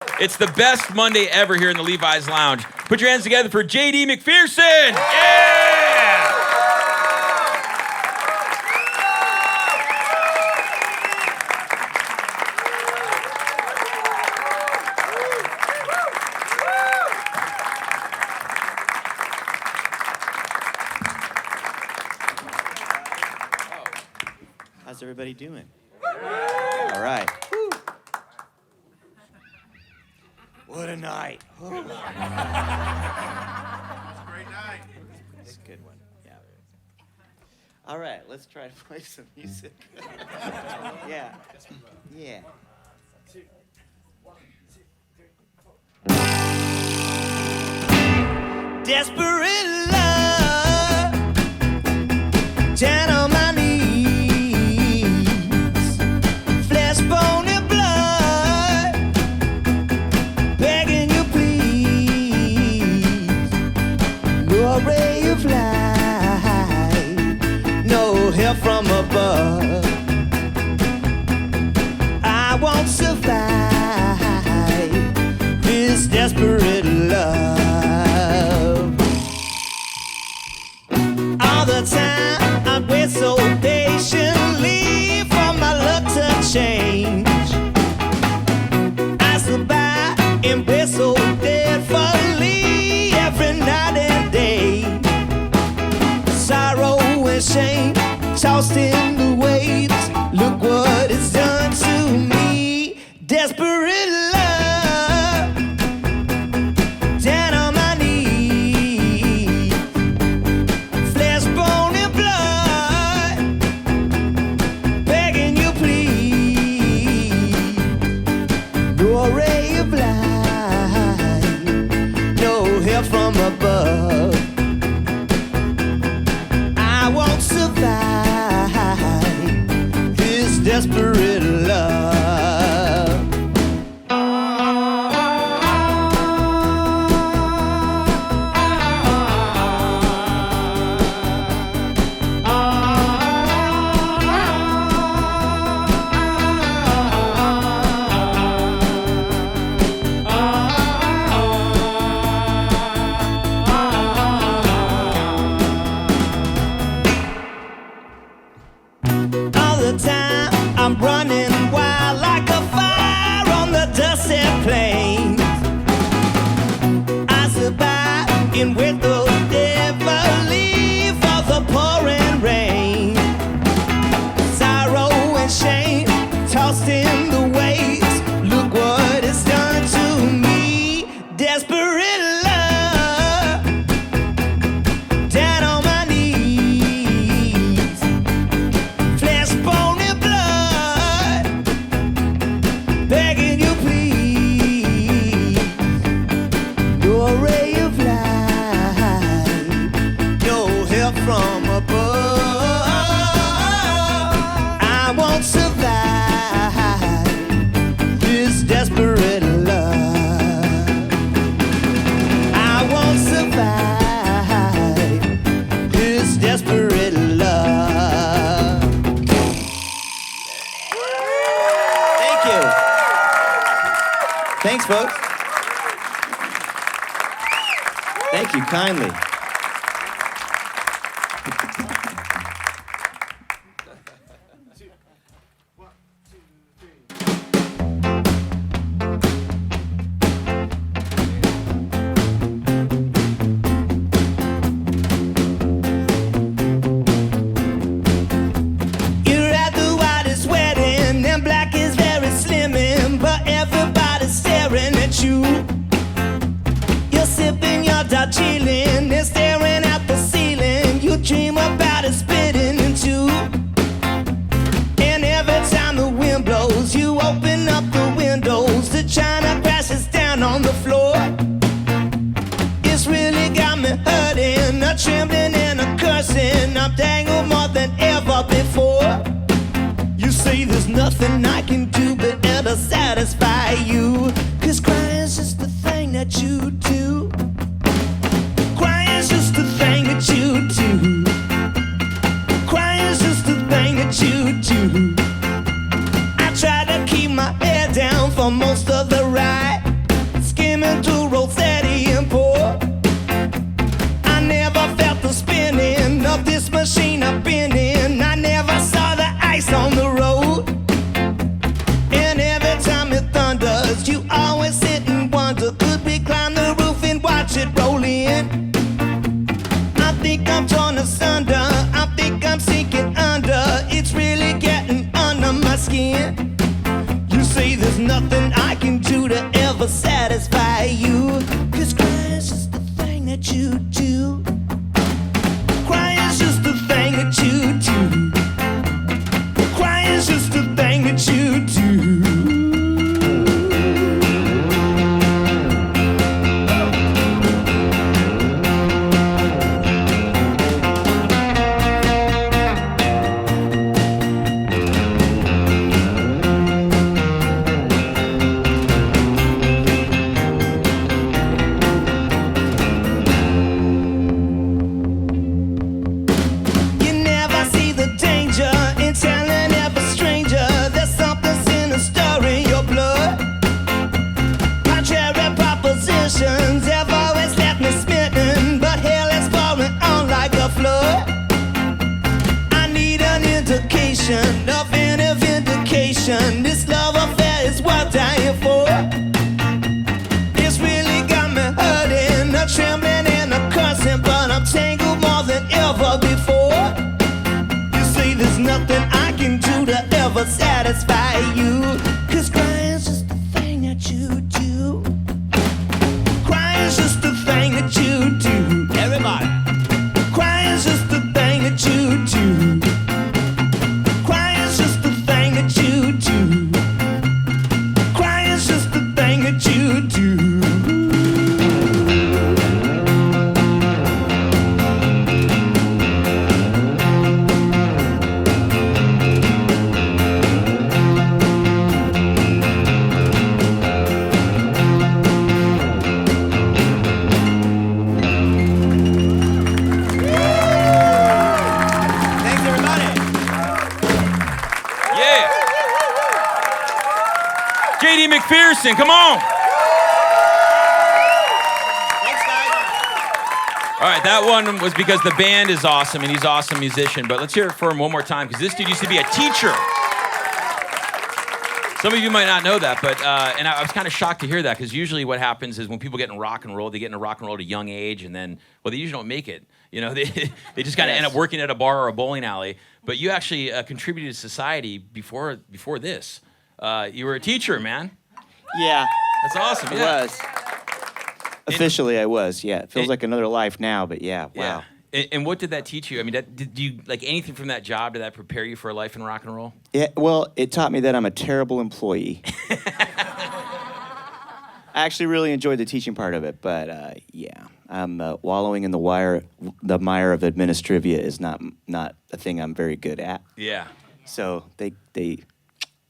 It's the best Monday ever here in the Levi's Lounge. Put your hands together for JD McPherson. Yeah! How's everybody doing? All right. Woo. What a night. Oh. It's a great night. It's a good one. Yeah. All right, let's try to play some music. Yeah. Yeah. Desperate love, down on my knees, flesh, bone, and blood, begging you please, no ray of light, no help from above. I won't survive this desperate love. All the time I wait so patiently for my luck to change. I survive and wait so deadfully every night and day. Sorrow and shame tossed in the waves. Look what it's done to me. Desperate love, down on my knees, flesh, bone, and blood, begging you please, no ray of light, no help from above. I won't survive this desperate love. All the time I'm running wild like a fire on the dusty plains. I survive in with the devil for the pouring rain. Sorrow and shame tossed in the waves. Look what it's done to me. Desperate love, down on my knees, flesh, bone, and blood, begging you please, no ray of light, no help from above. I won't survive this desperate love. I won't survive this desperate love. Thank you. Thanks, folks. Thank you kindly. You're at the whitest wedding, and black is very slimming, but everybody's staring at you. You're sipping your Darjeeling and staring at the ceiling. You dream about it spitting into. And every time the wind blows, you open up the windows. The china crashes down on the floor. It's really got me hurting, a trembling and a cursing. I'm tangled more than ever before. You say there's nothing I can do but ever satisfy you. 'Cause crying's just the thing that you do. Crying's just the thing that you do. Crying's just the thing that you do. I try to keep my head down for most of the ride. emotions have always left me smitten, but hell is falling on like a flood. I need an indication of any vindication. This love affair is what I'm here for. It's really got me hurting, a trembling and a cursing, but I'm tangled more than ever before. You see, there's nothing I can do to ever satisfy you, 'cause crying's just the thing that you do. Crying's just the thing that you do. Everybody. Crying's just the thing that you do. Crying's just the thing that you do. Crying's just the thing that you do. Thanks, everybody. Yeah. JD McPherson, come on. Thanks, guys. All right, that one was because the band is awesome and he's an awesome musician. But let's hear it for him one more time, because this dude used to be a teacher. Some of you might not know that, but and I was kind of shocked to hear that, because usually what happens is when people get in rock and roll, they get into rock and roll at a young age, and then, well, they usually don't make it. You know, they just kind of end up working at a bar or a bowling alley. But you actually contributed to society before this. You were a teacher, man. Yeah, That's awesome. I Yeah. was. Officially, I was. Yeah, it feels like another life now, but yeah, wow. Yeah. And what did that teach you? I mean, did you like anything from that job? Did that prepare you for a life in rock and roll? Yeah, well, it taught me that I'm a terrible employee. I actually really enjoyed the teaching part of it, but yeah, I'm wallowing in the mire of administrivia is not a thing I'm very good at. Yeah. So they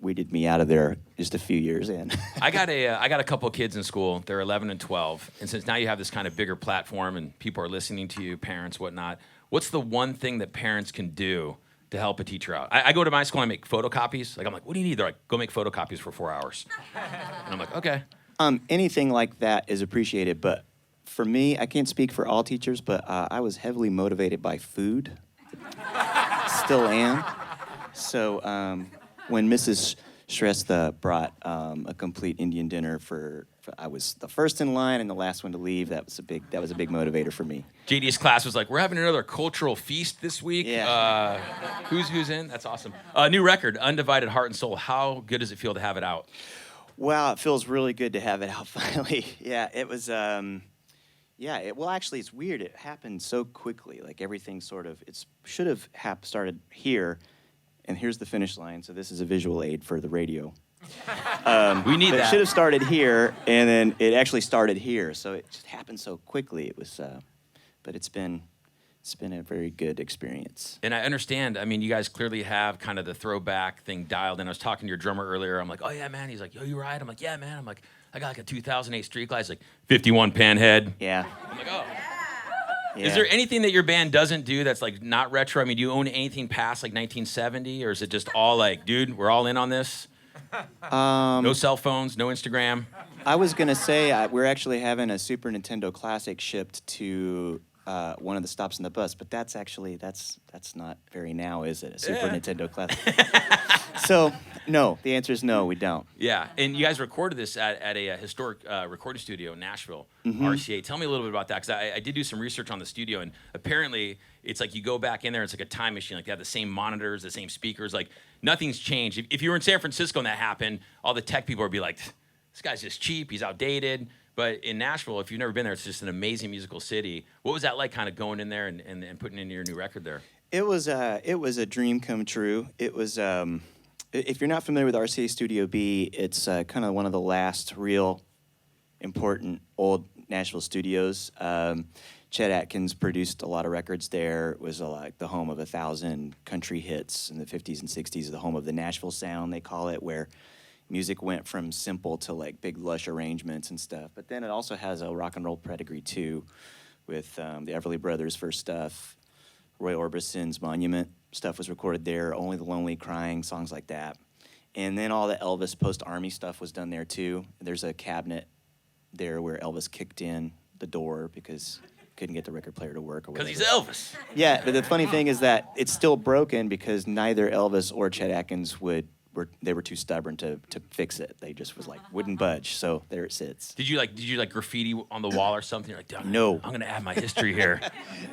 weeded me out of there just a few years in. I got a couple of kids in school. They're 11 and 12. And since now you have this kind of bigger platform and people are listening to you, parents, whatnot, what's the one thing that parents can do to help a teacher out? I go to my school and I make photocopies. Like, I'm like, what do you need? They're like, go make photocopies for 4 hours. And I'm like, okay. Anything like that is appreciated, but for me, I can't speak for all teachers, but I was heavily motivated by food. Still am. So when Mrs. Shrestha brought a complete Indian dinner for I was the first in line and the last one to leave. That was a big motivator for me. JD's class was like, we're having another cultural feast this week. Yeah. Who's in? That's awesome. New record, Undivided Heart and Soul. How good does it feel to have it out? Wow, it feels really good to have it out finally. Yeah, it was. Well, actually, it's weird. It happened so quickly. Like everything sort of. It should have started here, and here's the finish line. So this is a visual aid for the radio. We need It that. should have started here, and then it actually started here. So it just happened so quickly. It was, but it's been a very good experience. And I understand, I mean, you guys clearly have kind of the throwback thing dialed in. I was talking to your drummer earlier. I'm like, oh, yeah, man. He's like, yo, you ride? I'm like, yeah, man. I'm like, I got like a 2008 Street Glide. He's like, 51 Panhead. Yeah. I'm like, oh. Yeah. Is there anything that your band doesn't do that's like not retro? I mean, do you own anything past like 1970? Or is it just all like, dude, we're all in on this? No cell phones, no Instagram? I was gonna say we're actually having a Super Nintendo Classic shipped to one of the stops on the bus, but that's not very now, is it? A Super Nintendo Classic. So no, the answer is no, we don't. Yeah, and you guys recorded this at a historic recording studio in Nashville, RCA. Tell me a little bit about that, because I did do some research on the studio, and apparently it's like you go back in there, it's like a time machine. Like they have the same monitors, the same speakers, like nothing's changed. If you were in San Francisco and that happened, all the tech people would be like, this guy's just cheap, he's outdated. But in Nashville, if you've never been there, it's just an amazing musical city. What was that like, kind of going in there and putting in your new record there? It was a dream come true. It was. If you're not familiar with RCA Studio B, it's kind of one of the last real important old Nashville studios. Chet Atkins produced a lot of records there. It was like the home of 1,000 country hits in the 50s and 60s, the home of the Nashville sound, they call it, where music went from simple to like big lush arrangements and stuff. But then it also has a rock and roll pedigree too, with the Everly Brothers' first stuff, Roy Orbison's Monument stuff was recorded there, Only the Lonely Crying, songs like that. And then all the Elvis post-Army stuff was done there too. There's a cabinet there where Elvis kicked in the door because couldn't get the record player to work or whatever. Because he's Elvis. Yeah, but the funny thing is that it's still broken because neither Elvis or Chet Atkins were too stubborn to fix it. They just wouldn't budge. So there it sits. Did you like graffiti on the wall or something? You're like, no. I'm gonna add my history here.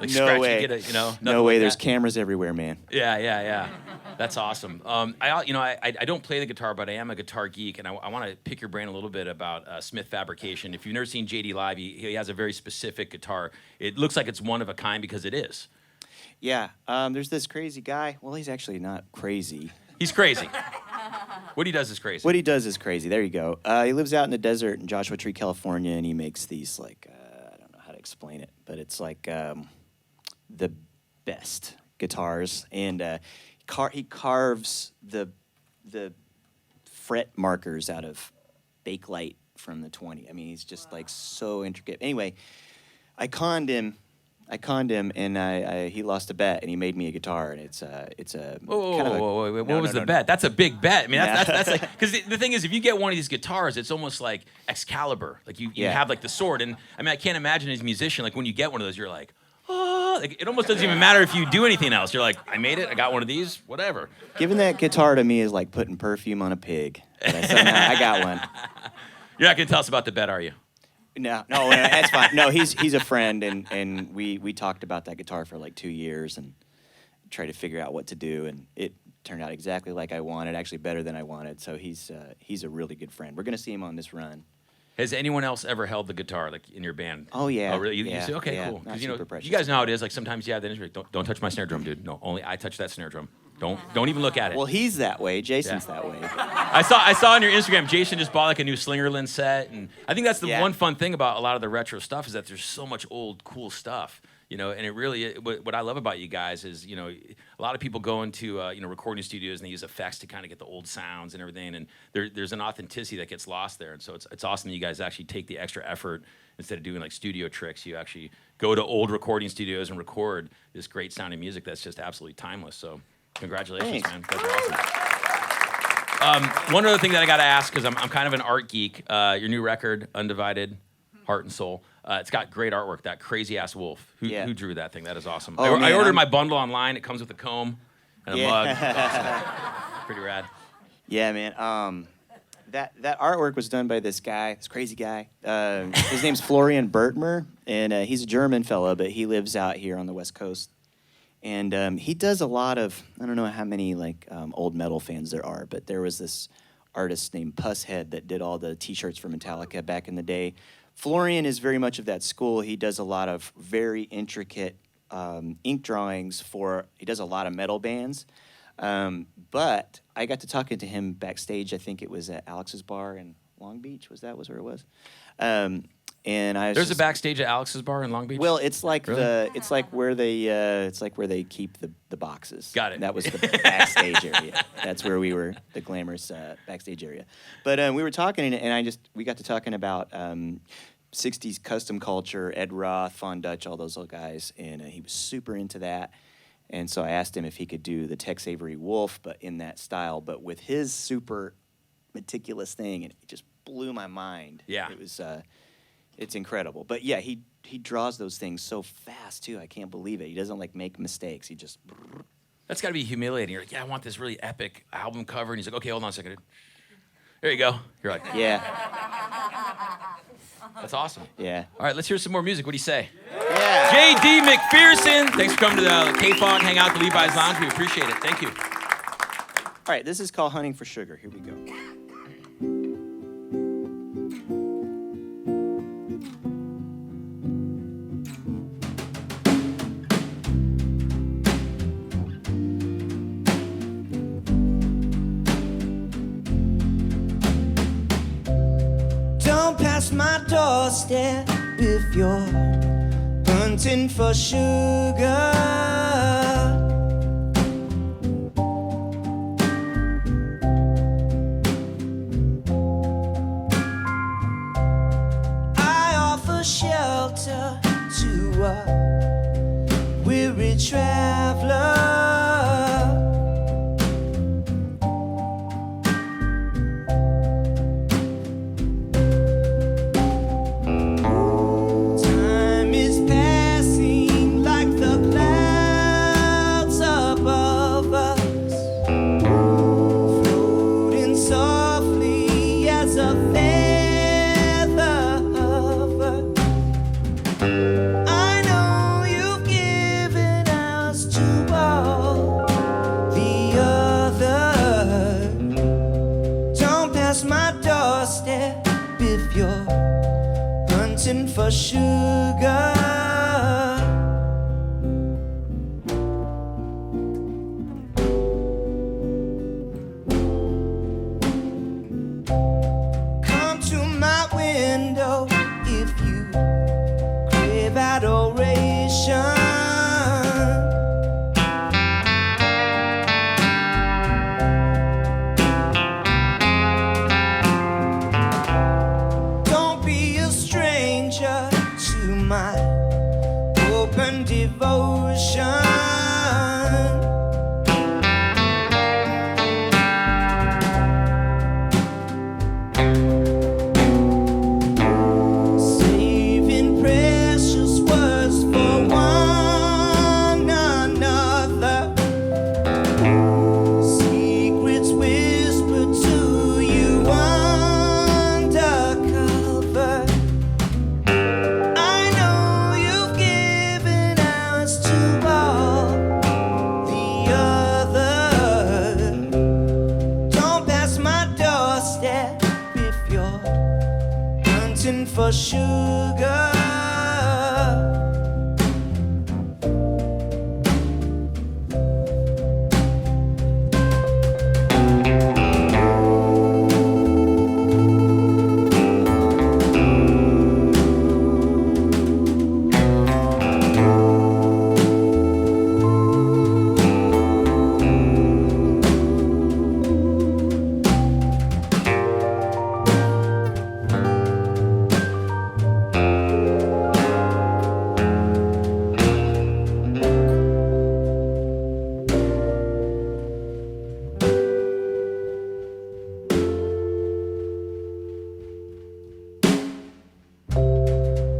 Like No scratch way. Get it, No way. Like There's that. cameras everywhere, man. Yeah. That's awesome. I don't play the guitar, but I am a guitar geek, and I want to pick your brain a little bit about Smith Fabrication. If you've never seen JD live, he has a very specific guitar. It looks like it's one of a kind because it is. Yeah. There's this crazy guy. Well, he's actually not crazy. He's crazy. What he does is crazy. What he does is crazy. There you go. He lives out in the desert in Joshua Tree, California, and he makes these I don't know how to explain it, but it's like the best guitars, and he carves the fret markers out of Bakelite from the 20. I mean, he's just like so intricate. Anyway, I conned him, and he lost a bet, and he made me a guitar, and it's a Whoa. What was the bet? That's a big bet. I mean, that's like, because the thing is, if you get one of these guitars, it's almost like Excalibur. Like you have like the sword, and I mean, I can't imagine as a musician, like when you get one of those, you're like, oh, like, it almost doesn't even matter if you do anything else. You're like, I made it. I got one of these. Whatever. Giving that guitar to me is like putting perfume on a pig. But I got one. You're not gonna tell us about the bet, are you? No, that's fine. No, he's a friend, and we talked about that guitar for like 2 years and tried to figure out what to do, and it turned out exactly like I wanted, actually better than I wanted. So he's a really good friend. We're gonna see him on this run. Has anyone else ever held the guitar, like in your band? Oh yeah. Oh really? You yeah, say, okay, yeah, cool. Because super precious. you guys know how it is. Like sometimes, then it's like, don't touch my snare drum, dude. No, only I touch that snare drum. Don't even look at it. Well, he's that way. Jason's that way. I saw on your Instagram, Jason just bought like a new Slingerland set, and I think that's the one fun thing about a lot of the retro stuff is that there's so much old cool stuff, and it really, what I love about you guys is, a lot of people go into recording studios and they use effects to kind of get the old sounds and everything, and there's an authenticity that gets lost there, and so it's awesome that you guys actually take the extra effort instead of doing like studio tricks. You actually go to old recording studios and record this great sounding music that's just absolutely timeless. So. Congratulations, Thanks. man. That's awesome. One other thing that I got to ask, because I'm kind of an art geek, your new record, Undivided Heart and Soul, it's got great artwork, that crazy-ass wolf. Who drew that thing? That is awesome. Oh, I ordered my bundle online. It comes with a comb and a mug. It's awesome. Pretty rad. Yeah, man. That artwork was done by this crazy guy. His name's Florian Bertmer, and he's a German fella, but he lives out here on the West Coast. And he does a lot of, I don't know how many old metal fans there are, but there was this artist named Pusshead that did all the T-shirts for Metallica back in the day. Florian is very much of that school. He does a lot of very intricate ink drawings he does a lot of metal bands. But I got to talking to him backstage. I think it was at Alex's Bar in Long Beach. Was where it was? And There's a backstage at Alex's Bar in Long Beach. Well, it's like Really? it's like where they keep the boxes. Got it. That was the backstage area. That's where we were, the glamorous backstage area. But we were talking, and we got to talking about 60s custom culture, Ed Roth, Von Dutch, all those little guys, and he was super into that. And so I asked him if he could do the Tex Avery Wolf, but in that style, but with his super meticulous thing, and it just blew my mind. Yeah. It was. It's incredible. But yeah, he draws those things so fast too. I can't believe it. He doesn't make mistakes. He just. That's got to be humiliating. You're like, yeah, I want this really epic album cover, and he's like, okay, hold on a second. There you go. You're like, Yeah. That's awesome. Yeah. All right, let's hear some more music. What do you say? Yeah. J.D. McPherson, thanks for coming to the KFOG Hangout at the Levi's Lounge. We appreciate it. Thank you. All right, this is called Hunting for Sugar. Here we go. Don't pass my doorstep if you're hunting for sugar. I offer shelter to a weary traveler. hunting for sugar. Come to my window if you crave adoration. Don't be a stranger to my open devotion. Saving precious words for one another. Secrets whispered to you undercover. I know you've given ours to all the others. Don't pass my doorstep if you're hunting for sugar.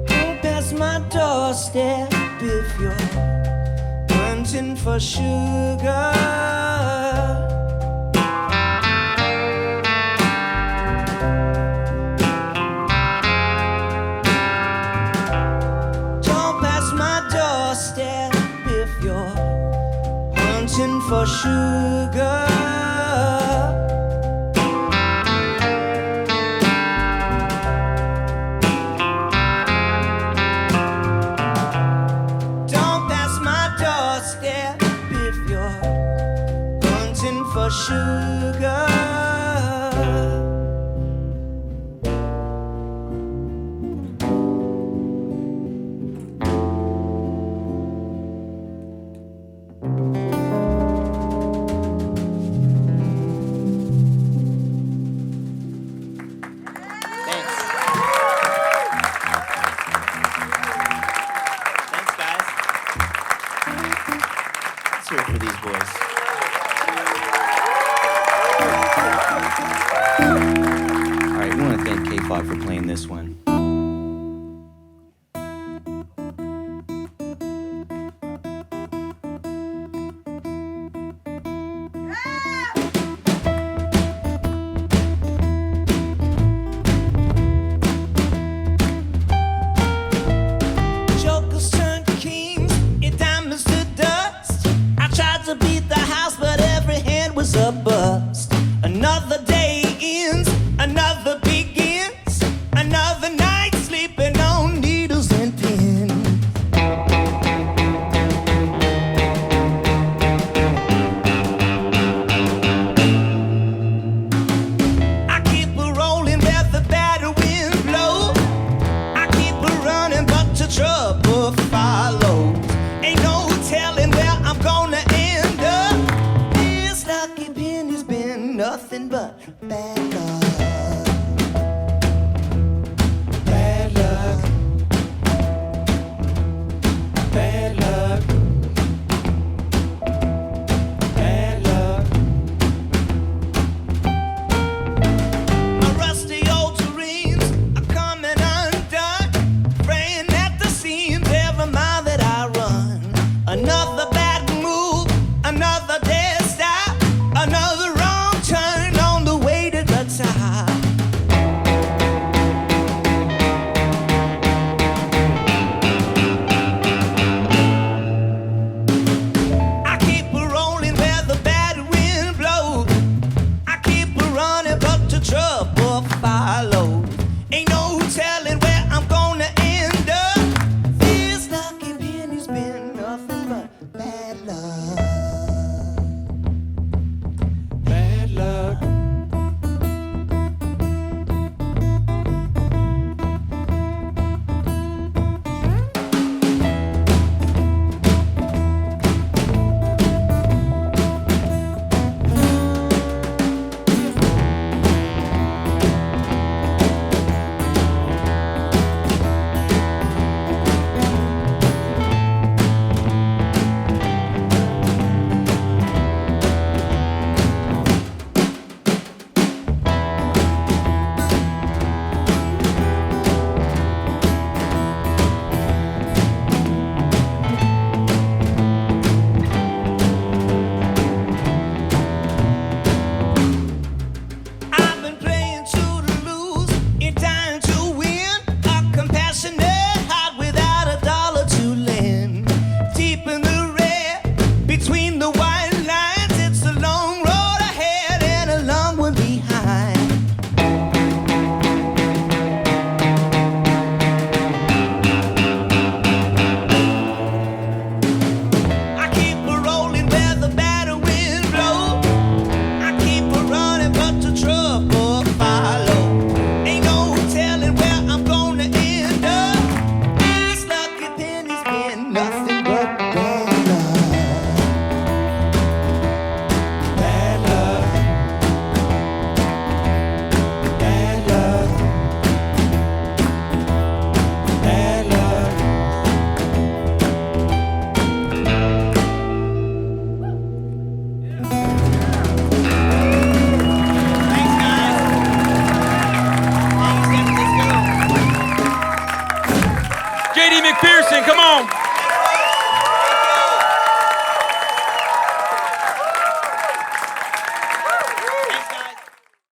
Don't pass my doorstep if you're hunting for sugar. Don't pass my doorstep if you're hunting for sugar. Don't pass my doorstep if you're hunting for sugar. Thanks. Thanks, guys. Let's hear it for these boys. All right, we want to thank KFOG for playing this one.